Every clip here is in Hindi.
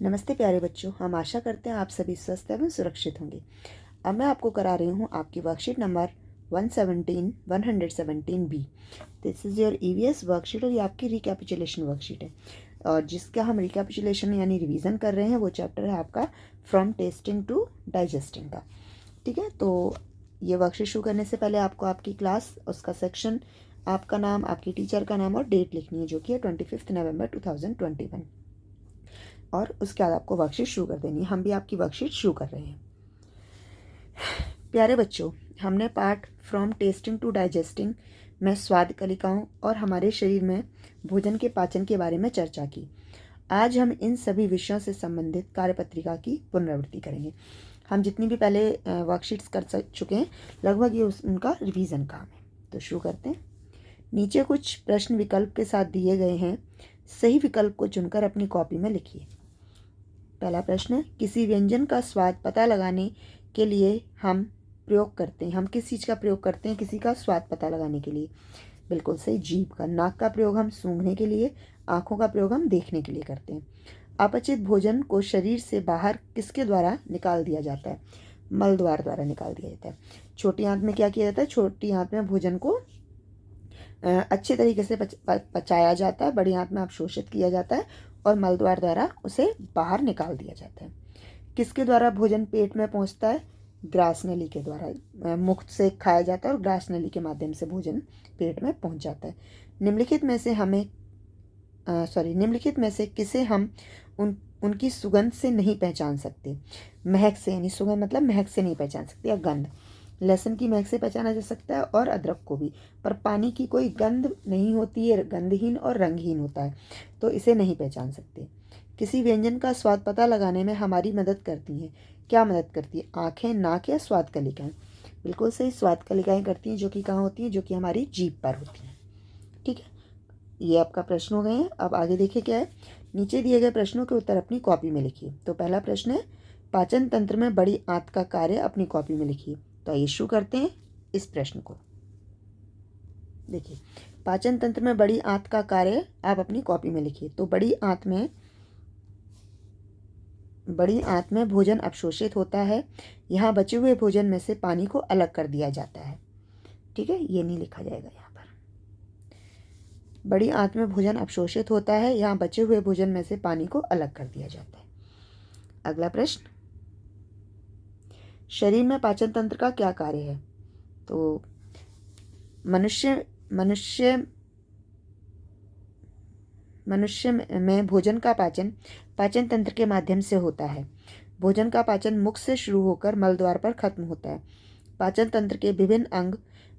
नमस्ते प्यारे बच्चों, हम आशा करते हैं आप सभी स्वस्थ एवं सुरक्षित होंगे। अब मैं आपको करा रही हूँ आपकी worksheet number 117 B. This is your EVS worksheet और ये आपकी रिकैपिचुलेशन वर्कशीट है। और जिसका हम रिकैपिचुलेशन यानी रिवीजन कर रहे हैं वो चैप्टर है आपका फ्रॉम टेस्टिंग टू डाइजेस्टिंग का। ठीक है, तो ये वर्कशीट शुरू करने से पहले आपको आपकी क्लास, उसका सेक्शन, आपका नाम, आपकी टीचर का नाम और डेट लिखनी है, जो कि है 25 नवंबर 2021। और उसके बाद आपको वर्कशीट शुरू कर देनी है। हम भी आपकी वर्कशीट शुरू कर रहे हैं। प्यारे बच्चों, हमने part from tasting to digesting में स्वाद कलिकाओं और हमारे शरीर में भोजन के पाचन के बारे में चर्चा की। आज हम इन सभी विषयों से संबंधित कार्यपत्रिका की पुनरावृत्ति करेंगे। हम जितनी भी पहले वर्कशीट्स कर चुके हैं, लगभग ये उनका रिवीजन काम है। तो शुरू करते हैं। नीचे कुछ प्रश्न विकल्प के साथ दिए गए हैं। सही विकल्प को चुनकर अपनी कॉपी में लिखिए। पहला प्रश्न, किसी व्यंजन का स्वाद पता लगाने के लिए हम प्रयोग करते हैं। हम किस चीज़ का प्रयोग करते हैं किसी का स्वाद पता लगाने के लिए? बिल्कुल सही, जीभ का। नाक का प्रयोग हम सूंघने के लिए, आँखों का प्रयोग हम देखने के लिए करते हैं। अपचित भोजन को शरीर से बाहर किसके द्वारा निकाल दिया जाता है? मल द्वारा निकाल दिया जाता है। छोटी आंत में क्या किया जाता है? छोटी आंत में भोजन को अच्छे तरीके से पचाया जाता है, बड़ी आंत में अवशोषित किया जाता है और मलद्वार द्वारा उसे बाहर निकाल दिया जाता है। किसके द्वारा भोजन पेट में पहुंचता है? ग्रास नली के द्वारा। मुख से खाया जाता है और ग्रास नली के माध्यम से भोजन पेट में पहुंच जाता है। निम्नलिखित में से किसे हम उनकी सुगंध से नहीं पहचान सकते? महक से, यानी सुगंध मतलब महक से नहीं पहचान सकते, या गंध। लहसुन की महक से पहचाना जा सकता है और अदरक को भी, पर पानी की कोई गंध नहीं होती है, गंधहीन और रंगहीन होता है, तो इसे नहीं पहचान सकते। किसी व्यंजन का स्वाद पता लगाने में हमारी मदद करती हैं। क्या मदद करती है? आँखें, नाक या स्वाद कलिकाएं? बिल्कुल सही, स्वाद कलिकाएं करती हैं, जो कि कहाँ होती हैं? जो कि हमारी जीभ पर होती हैं। ठीक है, ये आपका प्रश्न हो गए हैं। अब आगे देखिए क्या है। नीचे दिए गए प्रश्नों के उत्तर अपनी कॉपी में लिखिए। तो पहला प्रश्न है, पाचन तंत्र में बड़ी आंत का कार्य अपनी कॉपी में लिखिए। तो आइए शुरू करते हैं इस प्रश्न को। देखिए, पाचन तंत्र में बड़ी आंत का कार्य आप अपनी कॉपी में लिखिए। तो बड़ी आंत में भोजन अवशोषित होता है। यहाँ बचे हुए भोजन में से पानी को अलग कर दिया जाता है। ठीक है, ये नहीं लिखा जाएगा यहाँ पर। बड़ी आंत में भोजन अवशोषित होता है, यहाँ बचे हुए भोजन में से पानी को अलग कर दिया जाता है। अगला प्रश्न, शरीर में पाचन तंत्र का क्या कार्य है? तो मनुष्य में भोजन का पाचन तंत्र के माध्यम से होता है। भोजन का पाचन मुख से शुरू होकर मल द्वार पर खत्म होता है। पाचन तंत्र के विभिन्न अंग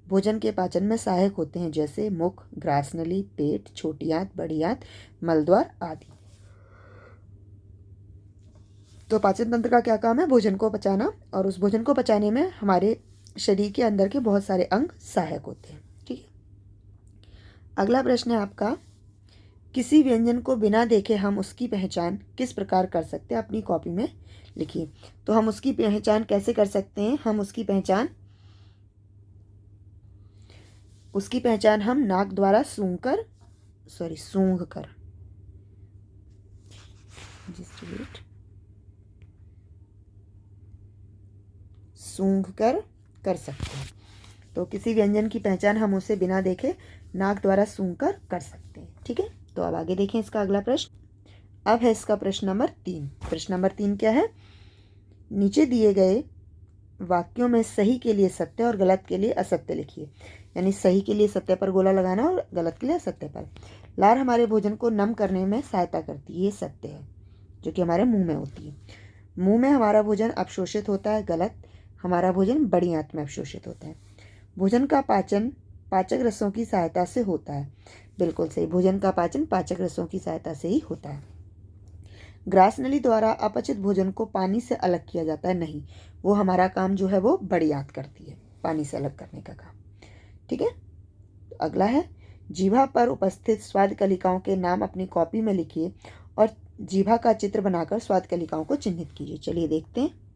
भोजन के पाचन में सहायक होते हैं, जैसे मुख, ग्रास नली, पेट, छोटी आंत, बड़ी आंत, मलद्वार आदि। तो पाचन तंत्र का क्या काम है? भोजन को पचाना, और उस भोजन को पचाने में हमारे शरीर के अंदर के बहुत सारे अंग सहायक होते हैं। ठीक है, अगला प्रश्न है आपका, किसी व्यंजन को बिना देखे हम उसकी पहचान किस प्रकार कर सकते हैं? अपनी कॉपी में लिखिए। तो हम उसकी पहचान कैसे कर सकते हैं? हम उसकी पहचान हम नाक द्वारा सूंघ कर कर सकते हैं। तो किसी व्यंजन की पहचान हम उसे बिना देखे नाक द्वारा सूंघ कर सकते हैं। ठीक है, तो अब आगे देखें इसका अगला प्रश्न। अब है इसका प्रश्न नंबर 3। प्रश्न नंबर 3 क्या है? नीचे दिए गए वाक्यों में सही के लिए सत्य और गलत के लिए असत्य लिखिए। यानी सही के लिए सत्य पर गोला लगाना और गलत के लिए असत्य पर। लार हमारे भोजन को नम करने में सहायता करती है, ये सत्य है, जो कि हमारे मुंह में होती है। मुंह में हमारा भोजन अवशोषित होता है, गलत। हमारा भोजन बड़ी आंत में अवशोषित होता है। भोजन का पाचन पाचक रसों की सहायता से होता है। बिल्कुल सही, भोजन का पाचन पाचक रसों की सहायता से ही होता है। ग्रास नली द्वारा अपचित भोजन को पानी से अलग किया जाता है। नहीं, वो हमारा काम जो है वो बड़ी आंत करती है, पानी से अलग करने का काम। ठीक है, अगला है, जीभा पर उपस्थित स्वाद कलिकाओं के नाम अपनी कॉपी में लिखिए और जीभा का चित्र बनाकर स्वाद कलिकाओं को चिन्हित कीजिए। चलिए देखते हैं।